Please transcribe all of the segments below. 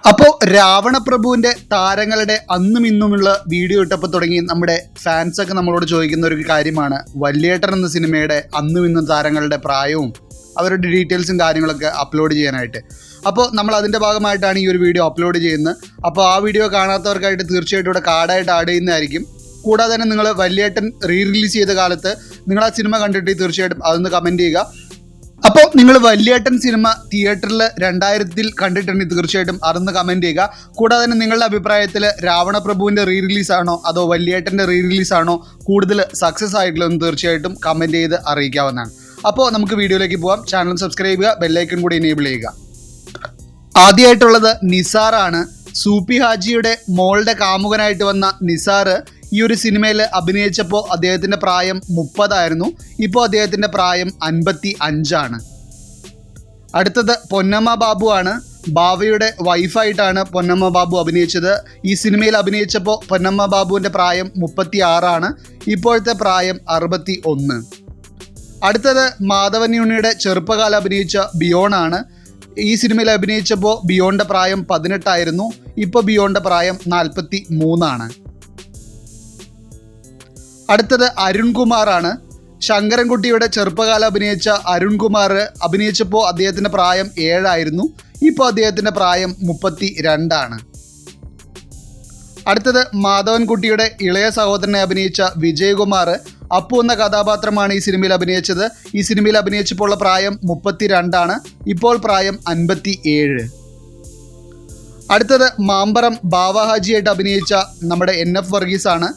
അപ്പോൾ രാവണപ്രഭുവിൻ്റെ താരങ്ങളുടെ അന്നും ഇന്നുമുള്ള വീഡിയോ ഇട്ടപ്പോൾ തുടങ്ങി നമ്മുടെ ഫാൻസൊക്കെ നമ്മളോട് ചോദിക്കുന്ന ഒരു കാര്യമാണ് വല്യേട്ടൻ എന്ന സിനിമയുടെ അന്നും ഇന്നും താരങ്ങളുടെ പ്രായവും അവരുടെ ഡീറ്റെയിൽസും കാര്യങ്ങളൊക്കെ അപ്ലോഡ് ചെയ്യാനായിട്ട്. അപ്പോൾ നമ്മൾ അതിൻ്റെ ഭാഗമായിട്ടാണ് ഈ ഒരു വീഡിയോ അപ്ലോഡ് ചെയ്യുന്നത്. അപ്പോൾ ആ വീഡിയോ കാണാത്തവർക്കായിട്ട് തീർച്ചയായിട്ടും ഇവിടെ കാർഡായിട്ട് ആഡ് ചെയ്യുന്നതായിരിക്കും. കൂടാതെ തന്നെ നിങ്ങൾ വല്യേട്ടൻ റിലീസ് ചെയ്ത കാലത്ത് നിങ്ങൾ ആ സിനിമ കണ്ടിട്ട് തീർച്ചയായിട്ടും അതൊന്ന് കമൻറ്റ് ചെയ്യുക. അപ്പോൾ നിങ്ങൾ വല്യേട്ടൻ സിനിമ തിയേറ്ററിൽ 2000 കണ്ടിട്ടുണ്ടെങ്കിൽ തീർച്ചയായിട്ടും അതൊന്ന് കമൻറ്റ് ചെയ്യുക. കൂടാതെ തന്നെ നിങ്ങളുടെ അഭിപ്രായത്തിൽ രാവണപ്രഭുവിൻ്റെ റിലീസാണോ അതോ വല്യേട്ടൻ്റെ റിലീസാണോ കൂടുതൽ സക്സസ് ആയിട്ടുള്ളതെന്ന് തീർച്ചയായിട്ടും കമൻറ്റ് ചെയ്ത് അറിയിക്കാവുന്നതാണ്. അപ്പോൾ നമുക്ക് വീഡിയോയിലേക്ക് പോകാം. ചാനൽ സബ്സ്ക്രൈബ് ചെയ്യുക, ബെല്ലൈക്കൺ കൂടി എനേബിൾ ചെയ്യുക. ആദ്യമായിട്ടുള്ളത് നിസാറാണ്. സൂപ്പി ഹാജിയുടെ മോളുടെ കാമുകനായിട്ട് വന്ന നിസാർ ഈ ഒരു സിനിമയിൽ അഭിനയിച്ചപ്പോൾ അദ്ദേഹത്തിൻ്റെ പ്രായം 30 ആയിരുന്നു. ഇപ്പോൾ അദ്ദേഹത്തിൻ്റെ പ്രായം 55 അടുത്തത് പൊന്നമ്മ ബാബു ആണ്. ബാവയുടെ വൈഫായിട്ടാണ് പൊന്നമ്മ ബാബു അഭിനയിച്ചത്. ഈ സിനിമയിൽ അഭിനയിച്ചപ്പോൾ പൊന്നമ്മ ബാബുവിൻ്റെ പ്രായം 36 ഇപ്പോഴത്തെ പ്രായം 61. അടുത്തത് മാധവൻ ഉണ്ണിയുടെ ചെറുപ്പകാലം അഭിനയിച്ച ബിയോണാണ്. ഈ സിനിമയിൽ അഭിനയിച്ചപ്പോൾ ബിയോണിൻ്റെ പ്രായം 18 ആയിരുന്നു. ഇപ്പോൾ ബിയോണിൻ്റെ പ്രായം 43. അടുത്തത് അരുൺകുമാർ ആണ്. ശങ്കരൻകുട്ടിയുടെ ചെറുപ്പകാലം അഭിനയിച്ച അരുൺകുമാർ അഭിനയിച്ചപ്പോൾ അദ്ദേഹത്തിൻ്റെ പ്രായം 7 ആയിരുന്നു. ഇപ്പോൾ അദ്ദേഹത്തിൻ്റെ പ്രായം 32. അടുത്തത് മാധവൻകുട്ടിയുടെ ഇളയ സഹോദരനെ അഭിനയിച്ച വിജയകുമാർ. അപ്പു എന്ന കഥാപാത്രമാണ് ഈ സിനിമയിൽ അഭിനയിച്ചത്. ഈ സിനിമയിൽ അഭിനയിച്ചപ്പോൾ ഉള്ള പ്രായം 32. ഇപ്പോൾ പ്രായം 57. അടുത്തത് മാമ്പറം ബാവഹാജിയായിട്ട് അഭിനയിച്ച നമ്മുടെ NF വർഗീസ് ആണ്.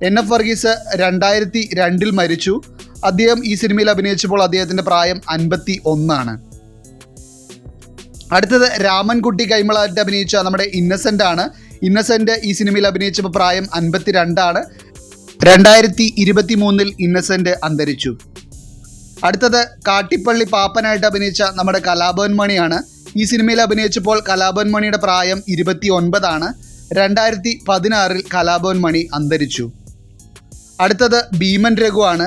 NF വർഗീസ് 2002 മരിച്ചു. അദ്ദേഹം ഈ സിനിമയിൽ അഭിനയിച്ചപ്പോൾ അദ്ദേഹത്തിൻ്റെ പ്രായം 51. അടുത്തത് രാമൻകുട്ടി കൈമളായിട്ട് അഭിനയിച്ച നമ്മുടെ ഇന്നസെൻ്റ് ആണ്. ഇന്നസെൻ്റ് ഈ സിനിമയിൽ അഭിനയിച്ചപ്പോൾ പ്രായം 52. 2023 ഇന്നസെൻ്റ് അന്തരിച്ചു. അടുത്തത് കാട്ടിപ്പള്ളി പാപ്പനായിട്ട് അഭിനയിച്ച നമ്മുടെ കലാഭവൻ മണിയാണ്. ഈ സിനിമയിൽ അഭിനയിച്ചപ്പോൾ കലാഭവൻ മണിയുടെ പ്രായം 29. 2016 കലാഭവൻ മണി അന്തരിച്ചു. അടുത്തത് ഭീമൻ രഘു ആണ്.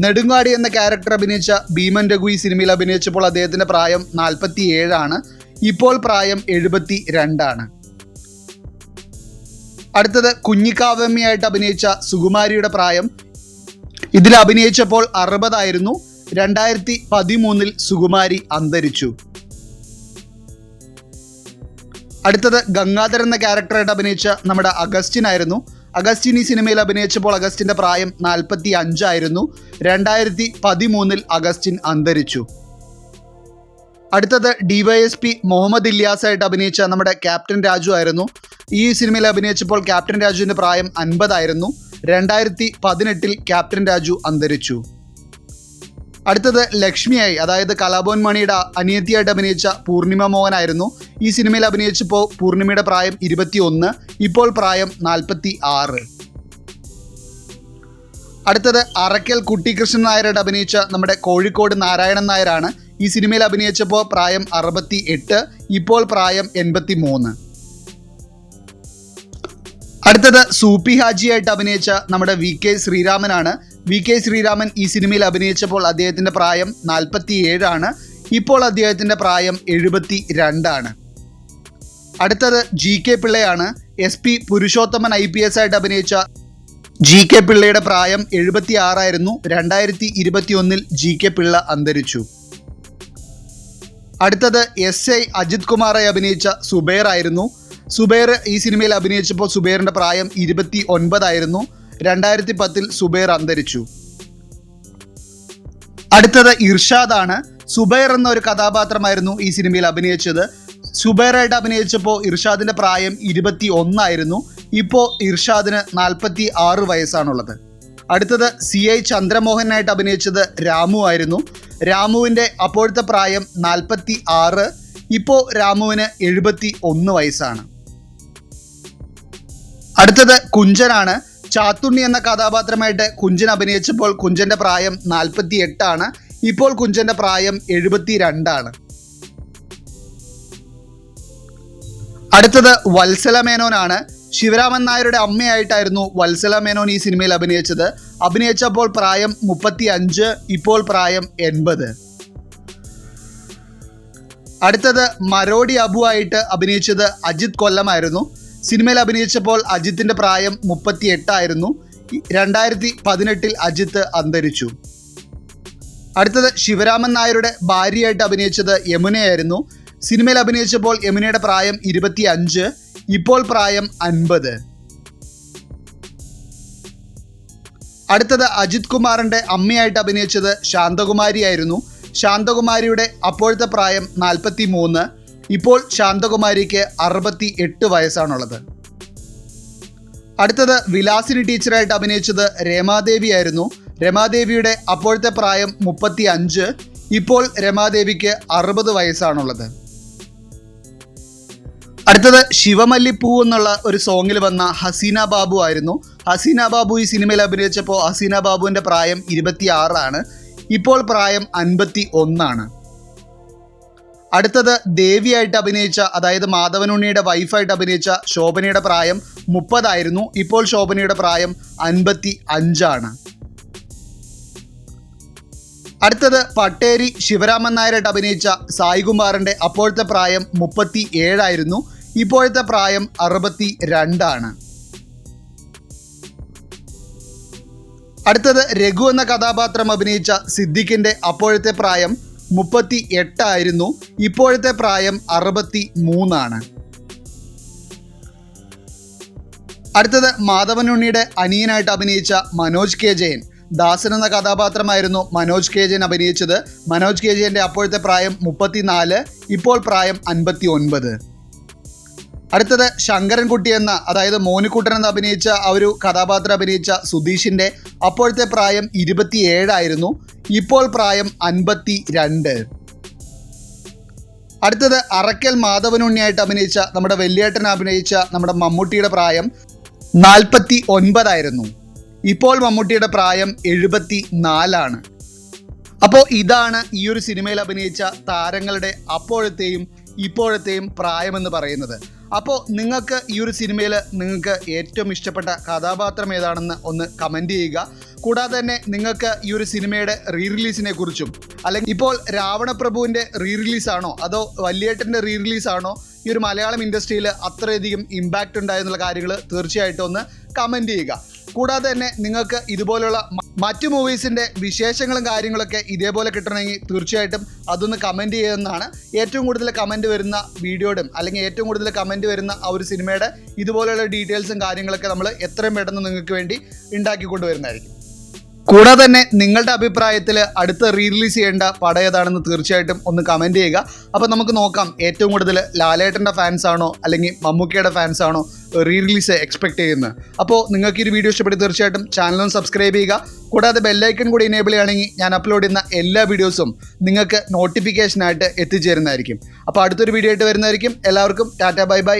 നെടുങ്ങാടി എന്ന ക്യാരക്ടർ അഭിനയിച്ച ഭീമൻ രഘു ഈ സിനിമയിൽ അഭിനയിച്ചപ്പോൾ അദ്ദേഹത്തിൻ്റെ പ്രായം 47. ഇപ്പോൾ പ്രായം 72. അടുത്തത് കുഞ്ഞിക്കാവ്യമ്മയായിട്ട് അഭിനയിച്ച സുകുമാരിയുടെ പ്രായം ഇതിൽ അഭിനയിച്ചപ്പോൾ 60 ആയിരുന്നു. 2013 സുകുമാരി അന്തരിച്ചു. അടുത്തത് ഗംഗാധരൻ എന്ന ക്യാരക്ടറായിട്ട് അഭിനയിച്ച നമ്മുടെ അഗസ്റ്റിൻ ആയിരുന്നു. അഗസ്റ്റിൻ ഈ സിനിമയിൽ അഭിനയിച്ചപ്പോൾ അഗസ്റ്റിൻ്റെ പ്രായം 45 ആയിരുന്നു. 2013 അഗസ്റ്റിൻ അന്തരിച്ചു. അടുത്തത് DYSP മുഹമ്മദ് ഇല്യാസായിട്ട് അഭിനയിച്ച നമ്മുടെ ക്യാപ്റ്റൻ രാജു ആയിരുന്നു. ഈ സിനിമയിൽ അഭിനയിച്ചപ്പോൾ ക്യാപ്റ്റൻ രാജുവിൻ്റെ പ്രായം 50 ആയിരുന്നു. 2018 ക്യാപ്റ്റൻ രാജു അന്തരിച്ചു. അടുത്തത് ലക്ഷ്മിയായി, അതായത് കലാഭവൻ മണിയുടെ അനിയത്തിയായിട്ട് അഭിനയിച്ച പൂർണിമ മോഹൻ ആയിരുന്നു. ഈ സിനിമയിൽ അഭിനയിച്ചപ്പോൾ പൂർണിമയുടെ പ്രായം 21. ഇപ്പോൾ പ്രായം 46. അടുത്തത് അറക്കൽ കുട്ടിക്കൃഷ്ണൻ നായരായിട്ട് അഭിനയിച്ച നമ്മുടെ കോഴിക്കോട് നാരായണൻ നായരാണ്. ഈ സിനിമയിൽ അഭിനയിച്ചപ്പോൾ പ്രായം 68. ഇപ്പോൾ പ്രായം 83. അടുത്തത് സൂപ്പി ഹാജിയായിട്ട് അഭിനയിച്ച നമ്മുടെ VK ശ്രീരാമനാണ്. VK ശ്രീരാമൻ ഈ സിനിമയിൽ അഭിനയിച്ചപ്പോൾ അദ്ദേഹത്തിൻ്റെ പ്രായം 47. ഇപ്പോൾ അദ്ദേഹത്തിൻ്റെ പ്രായം 72. അടുത്തത് GK പിള്ളയാണ്. SP പുരുഷോത്തമൻ IPS ആയിട്ട് അഭിനയിച്ച GK പിള്ളയുടെ പ്രായം 76 ആയിരുന്നു. 2021 GK പിള്ള അന്തരിച്ചു. അടുത്തത് SI അജിത് കുമാറായി അഭിനയിച്ച സുബൈർ ആയിരുന്നു. സുബൈർ ഈ സിനിമയിൽ അഭിനയിച്ചപ്പോൾ സുബൈറിൻ്റെ പ്രായം 29 ആയിരുന്നു. 2010 സുബൈർ അന്തരിച്ചു. അടുത്തത് ഇർഷാദ് ആണ്. സുബൈർ എന്ന ഒരു കഥാപാത്രമായിരുന്നു ഈ സിനിമയിൽ അഭിനയിച്ചത്. സുബൈറായിട്ട് അഭിനയിച്ചപ്പോൾ ഇർഷാദിൻ്റെ പ്രായം 21 ആയിരുന്നു. ഇപ്പോൾ ഇർഷാദിന് 46 വയസ്സാണുള്ളത്. അടുത്തത് CI ചന്ദ്രമോഹനായിട്ട് അഭിനയിച്ചത് രാമു ആയിരുന്നു. രാമുവിൻ്റെ അപ്പോഴത്തെ പ്രായം 46. ഇപ്പോൾ രാമുവിന് 71 വയസ്സാണ്. അടുത്തത് കുഞ്ചനാണ്. ചാത്തുണ്ണി എന്ന കഥാപാത്രമായിട്ട് കുഞ്ചൻ അഭിനയിച്ചപ്പോൾ കുഞ്ചൻ്റെ പ്രായം 48. ഇപ്പോൾ കുഞ്ചൻ്റെ പ്രായം 72. അടുത്തത് വത്സല മേനോനാണ്. ശിവരാമൻ നായരുടെ അമ്മയായിട്ടായിരുന്നു വത്സല മേനോൻ ഈ സിനിമയിൽ അഭിനയിച്ചത്. അഭിനയിച്ചപ്പോൾ പ്രായം 35. ഇപ്പോൾ പ്രായം 80. അടുത്തത് മരോടി അബു ആയിട്ട് അഭിനയിച്ചത് അജിത് കൊല്ലമായിരുന്നു. സിനിമയിൽ അഭിനയിച്ചപ്പോൾ അജിത്തിൻ്റെ പ്രായം 38 ആയിരുന്നു. 2018 അജിത്ത് അന്തരിച്ചു. അടുത്തത് ശിവരാമൻ നായരുടെ ഭാര്യയായിട്ട് അഭിനയിച്ചത് യമുനയായിരുന്നു. സിനിമയിൽ അഭിനയിച്ചപ്പോൾ യമുനയുടെ പ്രായം 25, ഇപ്പോൾ പ്രായം 50. അടുത്തത് അജിത് കുമാറിൻ്റെ അമ്മയായിട്ട് അഭിനയിച്ചത് ശാന്തകുമാരിയായിരുന്നു. ശാന്തകുമാരിയുടെ അപ്പോഴത്തെ പ്രായം 43, ഇപ്പോൾ ശാന്തകുമാരിക്ക് 68 വയസ്സാണുള്ളത്. അടുത്തത് വിലാസിനി ടീച്ചറായിട്ട് അഭിനയിച്ചത് രമാദേവി ആയിരുന്നു. രമാദേവിയുടെ അപ്പോഴത്തെ പ്രായം 35, ഇപ്പോൾ രമാദേവിക്ക് 60 വയസ്സാണുള്ളത്. അടുത്തത് ശിവമല്ലിപ്പൂ എന്നുള്ള ഒരു സോങ്ങിൽ വന്ന ഹസീന ബാബു ആയിരുന്നു. ഹസീന ബാബു ഈ സിനിമയിൽ അഭിനയിച്ചപ്പോൾ ഹസീന ബാബുവിൻ്റെ പ്രായം 26 ആണ്, ഇപ്പോൾ പ്രായം 51. അടുത്തത് ദേവിയായിട്ട് അഭിനയിച്ച, അതായത് മാധവനുണ്ണിയുടെ വൈഫായിട്ട് അഭിനയിച്ച ശോഭനയുടെ പ്രായം 30 ആയിരുന്നു, ഇപ്പോൾ ശോഭനയുടെ പ്രായം 55. അടുത്തത് പട്ടേരി ശിവരാമൻ നായരായിട്ട് അഭിനയിച്ച സായികുമാറിൻ്റെ അപ്പോഴത്തെ പ്രായം 37 ആയിരുന്നു, ഇപ്പോഴത്തെ പ്രായം 62. അടുത്തത് രഘു എന്ന കഥാപാത്രം അഭിനയിച്ച സിദ്ദിഖിൻ്റെ അപ്പോഴത്തെ പ്രായം 38 ആയിരുന്നു, ഇപ്പോഴത്തെ പ്രായം 63. അടുത്തത് മാധവനുണ്ണിയുടെ അനിയനായിട്ട് അഭിനയിച്ച മനോജ് കെ ജയൻ. ദാസൻ എന്ന കഥാപാത്രമായിരുന്നു മനോജ് കെ ജയൻ അഭിനയിച്ചത്. മനോജ് കെ ജയൻ്റെ അപ്പോഴത്തെ പ്രായം 34, ഇപ്പോൾ പ്രായം 59. അടുത്തത് ശങ്കരൻകുട്ടി എന്ന, അതായത് മോനിക്കുട്ടൻ എന്ന് അഭിനയിച്ച ആ ഒരു കഥാപാത്രം അഭിനയിച്ച സുധീഷിൻ്റെ അപ്പോഴത്തെ പ്രായം 27 ആയിരുന്നു, ഇപ്പോൾ പ്രായം 52. അടുത്തത് അറക്കൽ മാധവനുണ്ണിയായിട്ട് അഭിനയിച്ച നമ്മുടെ വല്യേട്ടൻ അഭിനയിച്ച നമ്മുടെ മമ്മൂട്ടിയുടെ പ്രായം 49 ആയിരുന്നു, ഇപ്പോൾ മമ്മൂട്ടിയുടെ പ്രായം 74. അപ്പോൾ ഇതാണ് ഈ ഒരു സിനിമയിൽ അഭിനയിച്ച താരങ്ങളുടെ അപ്പോഴത്തെയും ഇപ്പോഴത്തെയും പ്രായമെന്ന് പറയുന്നത്. അപ്പോൾ നിങ്ങൾക്ക് ഈ ഒരു സിനിമയിൽ നിങ്ങൾക്ക് ഏറ്റവും ഇഷ്ടപ്പെട്ട കഥാപാത്രം ഏതാണെന്ന് ഒന്ന് കമൻറ്റ് ചെയ്യുക. കൂടാതെ തന്നെ നിങ്ങൾക്ക് ഈ ഒരു സിനിമയുടെ റീ റിലീസിനെ കുറിച്ചും, അല്ലെങ്കിൽ ഇപ്പോൾ രാവണപ്രഭുവിൻ്റെ റീ റിലീസാണോ അതോ വല്യേട്ടൻ്റെ റീ റിലീസാണോ ഈ ഒരു മലയാളം ഇൻഡസ്ട്രിയിൽ അത്രയധികം ഇമ്പാക്റ്റ് ഉണ്ടായെന്നുള്ള കാര്യങ്ങൾ തീർച്ചയായിട്ടും ഒന്ന് കമൻറ്റ് ചെയ്യുക. കൂടാതെ തന്നെ നിങ്ങൾക്ക് ഇതുപോലുള്ള മറ്റു മൂവീസിൻ്റെ വിശേഷങ്ങളും കാര്യങ്ങളൊക്കെ ഇതേപോലെ കിട്ടണമെങ്കിൽ തീർച്ചയായിട്ടും അതൊന്ന് കമൻറ്റ് ചെയ്യുന്നതാണ്. ഏറ്റവും കൂടുതൽ കമൻറ്റ് വരുന്ന വീഡിയോയുടെ, അല്ലെങ്കിൽ ഏറ്റവും കൂടുതൽ കമൻറ്റ് വരുന്ന ആ ഒരു സിനിമയുടെ ഇതുപോലെയുള്ള ഡീറ്റെയിൽസും കാര്യങ്ങളൊക്കെ നമ്മൾ എത്രയും പെട്ടെന്ന് നിങ്ങൾക്ക് വേണ്ടി ഉണ്ടാക്കിക്കൊണ്ടുവരുന്നതായിരിക്കും. കൂടാതെ തന്നെ നിങ്ങളുടെ അഭിപ്രായത്തിൽ അടുത്ത റീ റിലീസ് ചെയ്യേണ്ട പടം ഏതാണെന്ന് തീർച്ചയായിട്ടും ഒന്ന് കമൻറ്റ് ചെയ്യുക. അപ്പോൾ നമുക്ക് നോക്കാം ഏറ്റവും കൂടുതൽ ലാലേട്ടൻ്റെ ഫാൻസ് ആണോ അല്ലെങ്കിൽ മമ്മൂക്കയുടെ ഫാൻസ് ആണോ റീ റിലീസ് എക്സ്പെക്ട് ചെയ്യുന്നത്. അപ്പോൾ നിങ്ങൾക്ക് ഈ ഒരു വീഡിയോ ഇഷ്ടപ്പെട്ട് തീർച്ചയായിട്ടും ചാനലും സബ്സ്ക്രൈബ് ചെയ്യുക. കൂടാതെ ബെല്ലൈക്കൺ കൂടി എനേബിൾ ചെയ്യുകയാണെങ്കിൽ ഞാൻ അപ്ലോഡ് ചെയ്യുന്ന എല്ലാ വീഡിയോസും നിങ്ങൾക്ക് നോട്ടിഫിക്കേഷനായിട്ട് എത്തിച്ചേരുന്നതായിരിക്കും. അപ്പോൾ അടുത്തൊരു വീഡിയോ ആയിട്ട് വരുന്നതായിരിക്കും. എല്ലാവർക്കും ടാറ്റ ബൈ ബൈ.